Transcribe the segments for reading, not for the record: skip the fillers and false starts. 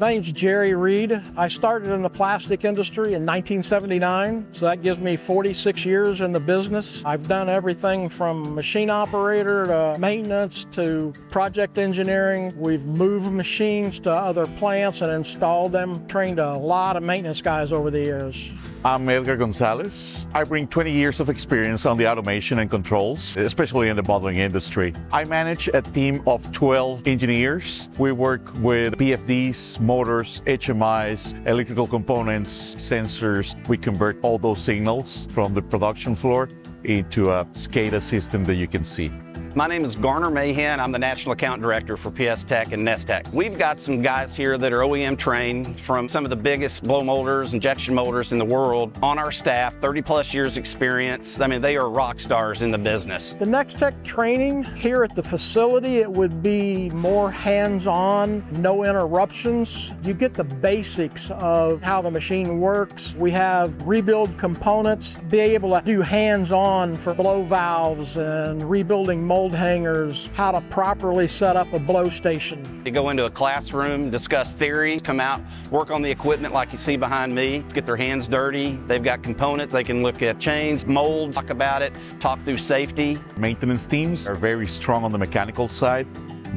My name's Jerry Reed. I started in the plastic industry in 1979, so that gives me 46 years in the business. I've done everything from machine operator to maintenance to project engineering. We've moved machines to other plants and installed them. Trained a lot of maintenance guys over the years. I'm Edgar Gonzalez. I bring 20 years of experience on the automation and controls, especially in the bottling industry. I manage a team of 12 engineers. We work with PFDs, motors, HMIs, electrical components, sensors. We convert all those signals from the production floor into a SCADA system that you can see. My name is Garner Mahan. I'm the National Account Director for PS Tech and Nex Tec. We've got some guys here that are OEM trained from some of the biggest blow molders, injection molders in the world on our staff, 30+ years experience. I mean, they are rock stars in the business. The Nex Tec training here at the facility, it would be more hands-on, no interruptions. You get the basics of how the machine works. We have rebuild components, be able to do hands-on for blow valves and rebuilding mold hangers, how to properly set up a blow station. You go into a classroom, discuss theory, come out, work on the equipment like you see behind me, get their hands dirty. They've got components, they can look at chains, molds, talk about it, talk through safety. Maintenance teams are very strong on the mechanical side,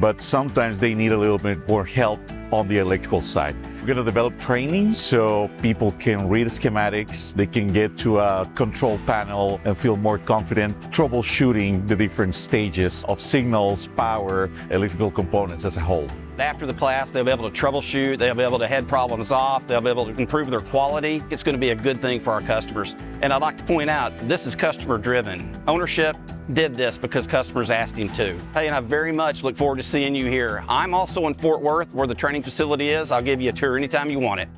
but sometimes they need a little bit more help on the electrical side. We're going to develop training so people can read schematics, they can get to a control panel and feel more confident troubleshooting the different stages of signals, power, electrical components as a whole. After the class, they'll be able to troubleshoot, they'll be able to head problems off, they'll be able to improve their quality. It's going to be a good thing for our customers. And I'd like to point out, this is customer driven. Ownership did this because customers asked him to. Hey, and I very much look forward to seeing you here. I'm also in Fort Worth, where the training facility is. I'll give you a tour anytime you want it.